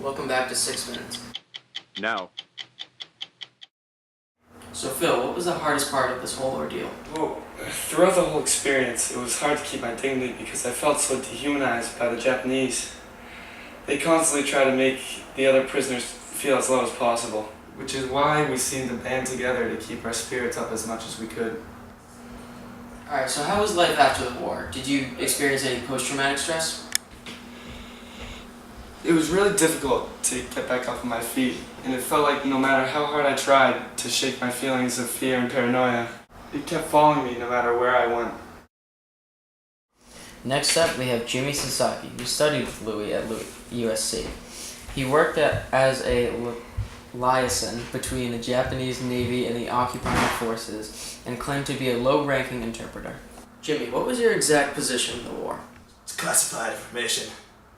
Welcome back to 6 Minutes. Now. So Phil, what was the hardest part of this whole ordeal? Well, throughout the whole experience, it was hard to keep my dignity because I felt so dehumanized by the Japanese. They constantly try to make the other prisoners feel as low as possible, which is why we seemed to band together to keep our spirits up as much as we could. Alright, so how was life after the war? Did you experience any post-traumatic stress? It was really difficult to get back up on my feet, and it felt like no matter how hard I tried to shake my feelings of fear and paranoia, it kept following me no matter where I went. Next up, we have Jimmy Sasaki, who studied with Louis at USC. He worked as a liaison between the Japanese Navy and the occupying forces, and claimed to be a low-ranking interpreter. Jimmy, what was your exact position in the war? It's classified information,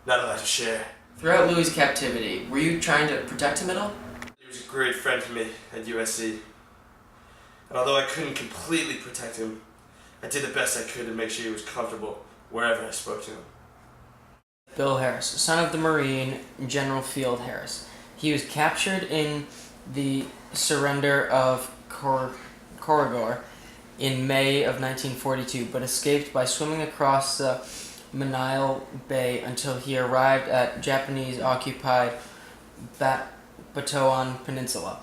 not allowed to share. Throughout Louis' captivity, were you trying to protect him at all? He was a great friend for me at USC. And although I couldn't completely protect him, I did the best I could to make sure he was comfortable wherever I spoke to him. Bill Harris, son of the Marine General Field Harris. He was captured in the surrender of Corridor in May of 1942, but escaped by swimming across the Manille Bay until he arrived at Japanese-occupied Batoan Peninsula.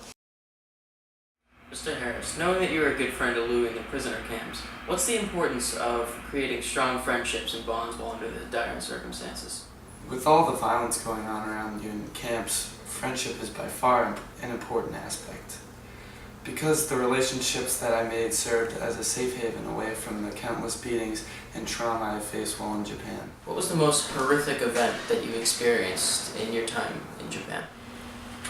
Mr. Harris, knowing that you were a good friend of Louis in the prisoner camps, what's the importance of creating strong friendships and bonds while under the dire circumstances? With all the violence going on around you in the camps, friendship is by far an important aspect. Because the relationships that I made served as a safe haven away from the countless beatings and trauma I faced while in Japan. What was the most horrific event that you experienced in your time in Japan?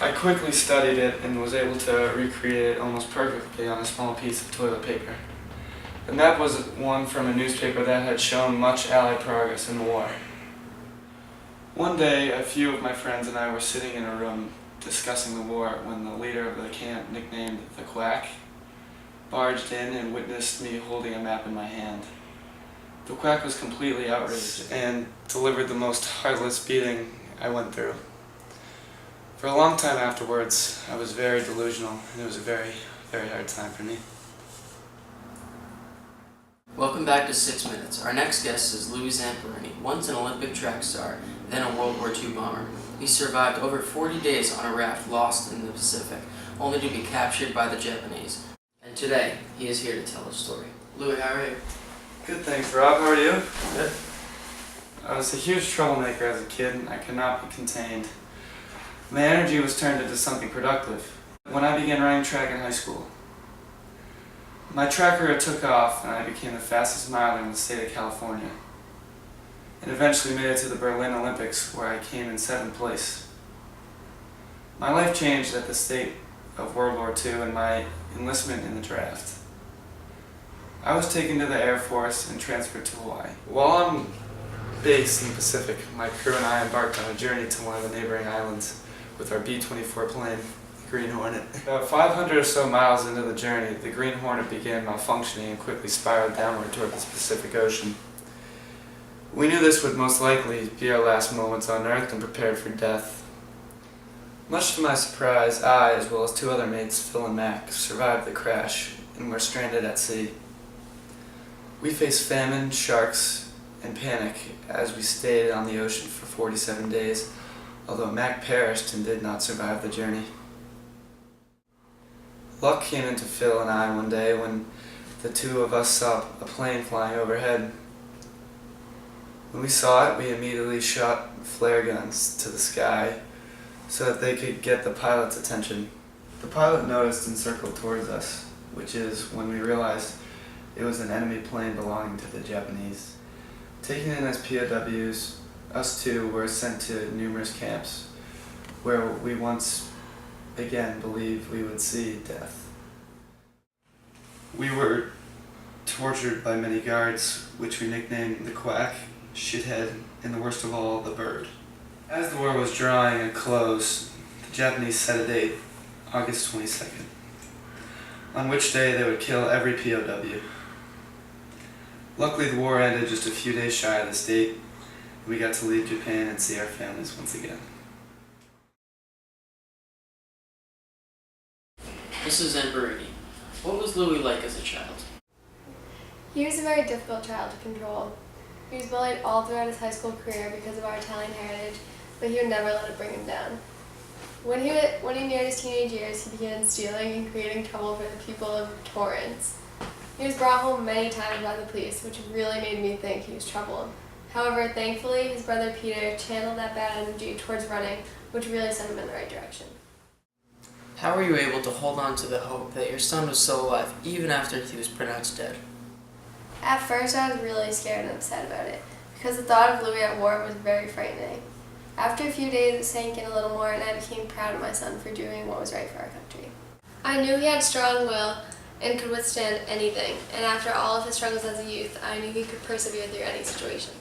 I quickly studied it and was able to recreate it almost perfectly on a small piece of toilet paper. And that was one from a newspaper that had shown much Allied progress in the war. One day, a few of my friends and I were sitting in a room discussing the war when the leader of the camp, nicknamed the Quack, barged in and witnessed me holding a map in my hand. The Quack was completely outraged and delivered the most heartless beating I went through. For a long time afterwards, I was very delusional, and it was a very, very hard time for me. Welcome back to 6 Minutes. Our next guest is Louis Zamperini, once an Olympic track star, then a World War II bomber. He survived over 40 days on a raft lost in the Pacific, only to be captured by the Japanese. And today, he is here to tell his story. Louis, how are you? Good, thanks, Rob. How are you? Good. I was a huge troublemaker as a kid, and I could not be contained. My energy was turned into something productive when I began running track in high school. My track career took off, and I became the fastest miler in the state of California, and eventually made it to the Berlin Olympics, where I came in 7th place. My life changed at the state of World War II and my enlistment in the draft. I was taken to the Air Force and transferred to Hawaii. While I'm based in the Pacific, my crew and I embarked on a journey to one of the neighboring islands with our B-24 plane, the Green Hornet. About 500 or so miles into the journey, the Green Hornet began malfunctioning and quickly spiraled downward toward the Pacific Ocean. We knew this would most likely be our last moments on Earth and prepared for death. Much to my surprise, I, as well as 2 other mates, Phil and Mac, survived the crash and were stranded at sea. We faced famine, sharks, and panic as we stayed on the ocean for 47 days, although Mac perished and did not survive the journey. Luck came into Phil and I one day when the 2 of us saw a plane flying overhead. When we saw it, we immediately shot flare guns to the sky so that they could get the pilot's attention. The pilot noticed and circled towards us, which is when we realized it was an enemy plane belonging to the Japanese. Taken in as POWs, us 2 were sent to numerous camps where we once again believed we would see death. We were tortured by many guards, which we nicknamed the Quack, Shithead, and the worst of all, the Bird. As the war was drawing a close, the Japanese set a date, August 22nd, on which day they would kill every POW. Luckily, the war ended just a few days shy of this date, and we got to leave Japan and see our families once again. Mrs. Zamperini, what was Louis like as a child? He was a very difficult child to control. He was bullied all throughout his high school career because of our Italian heritage, but he would never let it bring him down. When he neared his teenage years, he began stealing and creating trouble for the people of Torrance. He was brought home many times by the police, which really made me think he was trouble. However, thankfully, his brother Peter channeled that bad energy towards running, which really sent him in the right direction. How were you able to hold on to the hope that your son was still alive even after he was pronounced dead? At first, I was really scared and upset about it, because the thought of Louis at war was very frightening. After a few days, it sank in a little more, and I became proud of my son for doing what was right for our country. I knew he had strong will and could withstand anything, and after all of his struggles as a youth, I knew he could persevere through any situation.